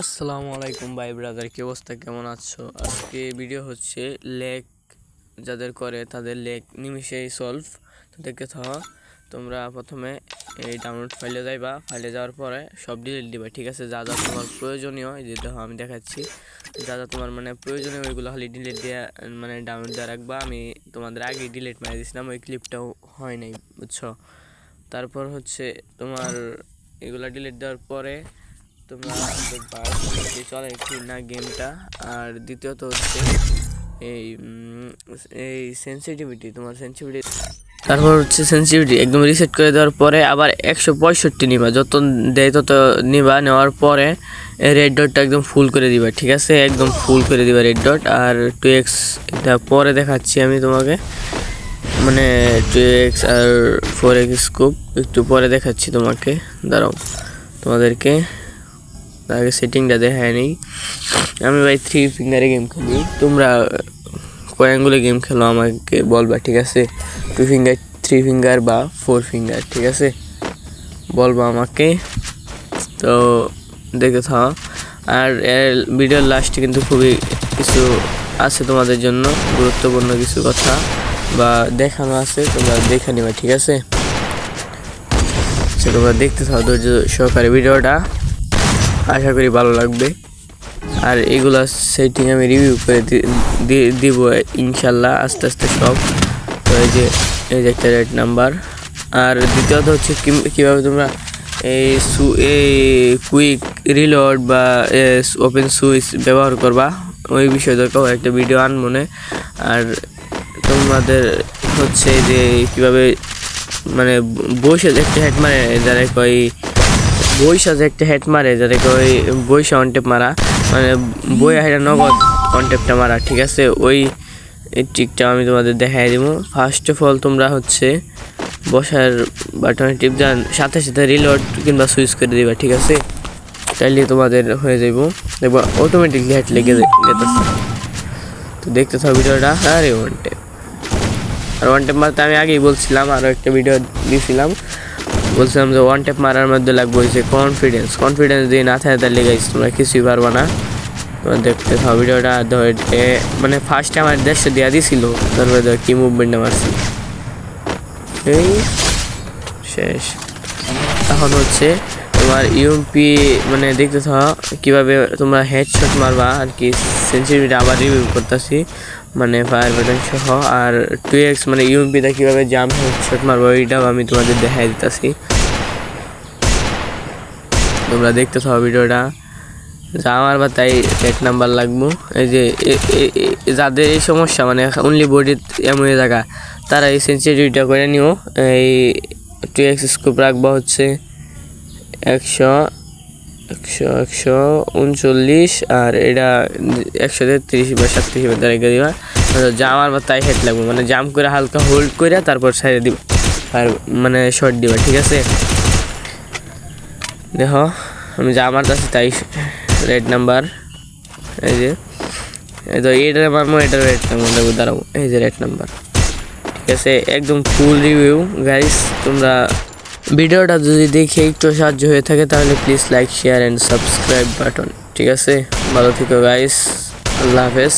আসসালামু আলাইকুম ভাই ব্রাদার, কি অবস্থা, কেমন আছো? আজকে ভিডিও হচ্ছে লেক যাদের করে তাদের লেক নিমিশেই সলভ। তো দেখতে থাকো। তোমরা প্রথমে এই ডাউনলোড ফাইলে যাইবা, ফাইলে যাওয়ার পরে সব ডিলিট দিবা, ঠিক আছে? যা যা তোমার প্রয়োজনীয়, এই যে দেখো আমি দেখাচ্ছি, যা যা তোমার মানে প্রয়োজনীয় ওইগুলো খালি ডিলিট দিয়ে মানে ডাউনলোড দিয়ে রাখবা। আমি তোমাদের আগে ডিলিট মারি দিয়েছিলাম, ওই ক্লিপটাও হয় নাই, বুঝছো? তারপর হচ্ছে তোমার এগুলা ডিলিট দেওয়ার পরে তোমরা দেখবা চলে কি না গেমটা। আর দ্বিতীয়ত হচ্ছে এই এই সেন্সিটিভিটি, তোমার সেন্সিটিভিটি, তারপর হচ্ছে সেন্সিটিভিটি একদম রিসেট করে দেওয়ার পরে আবার 165 নিবা, যত দেয় তত নিবা। নেওয়ার পরে রেড ডটটা একদম ফুল করে দিবা, ঠিক আছে? একদম ফুল করে দিবা রেড ডট। আর 2x এটা পরে দেখাচ্ছি আমি তোমাকে, মানে 2x আর 4x স্কোপ একটু পরে দেখাচ্ছি তোমাকে, দাঁড়াও তোমাদেরকে আগে সেটিংটা দেখায় নেই। আমি ভাই 3 ফিঙ্গারে গেম খেলি, তোমরা কয় অ্যাঙ্গুলে গেম খেলো আমাকে বলবা, ঠিক আছে? 2 ফিঙ্গার, 3 ফিঙ্গার বা 4 ফিঙ্গার, ঠিক আছে? বলবা আমাকে। তো দেখে থাও। আর ভিডিওর লাস্টে কিন্তু খুবই কিছু আছে তোমাদের জন্য, গুরুত্বপূর্ণ কিছু কথা বা দেখানো আছে, তোমরা দেখে নিবা, ঠিক আছে? তোমরা দেখতে থাও ধৈর্য সহকারে ভিডিওটা, আশা করি ভালো লাগবে। আর এগুলা সেটিং আমি রিভিউ করে দিব ইনশাল্লাহ আস্তে আস্তে সব। তো এই যে একটা রেড নাম্বার। আর দ্বিতীয়ত হচ্ছে কীভাবে তোমরা এই কুইক রিলোড বা ওপেন সুইচ ব্যবহার করবা, ওই বিষয়ে দরকার একটা ভিডিও আনমনে। আর তোমাদের হচ্ছে যে কীভাবে মানে বসে একটা হেড মারে যারা কয় একটা হেড মারে যারা কয় বইসা অনটেপ মারা, মানে বই হেঁটে নগদ কনটেপটা মারা, ঠিক আছে? ওই ট্রিকটা আমি তোমাদের দেখাই দিব। ফার্স্ট অফ অল তোমরা হচ্ছে বসার বাটনে টিপ দেন, সাথে সাথে রিলোড কিংবা সুইচ করে দিবা, ঠিক আছে? তাইলে তোমাদের হয়ে যাইব, দেখবো অটোমেটিকলি হেড লেগে যেতেছে। তো দেখতে থাকো ভিডিওটা। আরে ওয়ান টেপ মারতে আমি আগেই বলছিলাম, আরও একটা ভিডিও দিয়েছিলাম, বলছিলাম যে ওয়ান টেপ মারার মধ্যে লাগবে হয়েছে কনফিডেন্স দিয়ে না থাকে তাহলে গাইস তোমরা কিছুই পারবা না। তোমরা দেখতে থাও ভিডিওটা। ধরে মানে ফার্স্টে আমার 150 দেওয়া দিয়েছিল, তারপরে ধর কি মুভমেন্টটা মারছি, এই শেষ। তখন হচ্ছে তোমার ইউএমপি মানে দেখতে থাও কীভাবে তোমরা হেডশট মারবা আর কি। সেন্সিটিভিটি আবার রিভিউ করতেছি, মানে ফায়ার বাটন সহ। আর 2x মানে ইউএমপিটা কীভাবে জাম্প হেডশট মারবো ওইটাও আমি তোমাদের দেখাই দিতেছি, তোমরা দেখতে থাও ভিডিওটা। যা আমার বা তাই রেড নাম্বার লাগবো। এই যে যাদের এই সমস্যা মানে অনলি বডি এমন জায়গা, তারা এই সেন্সিটিভিটিটা করে নিও। এই 2x স্কোপ রাখবা হচ্ছে 139, আর এটা 133 বা 37 মধ্যে রেখে দিবা। যা আমার বা তাই হেড লাগবে, মানে জাম্প করে হালকা হোল্ড করে তারপর সাইডে দিবা, আর মানে শর্ট দিবা, ঠিক আছে? দেখো আমি যা আমার কাছে তাই রেড নাম্বার। এই যে এটার মারমো, এটার রেড নাম্বার দেবো, দাঁড়াবো। এই যে রেড নাম্বার, ঠিক আছে? একদম ফুল রিভিউ গাইস। তোমরা ভিডিওটা যদি দেখে একটু সাহায্য হয়ে থাকে তাহলে please like, share and subscribe button, ঠিক আছে? ভালো থেকো গাইস, আল্লাহ হাফেজ।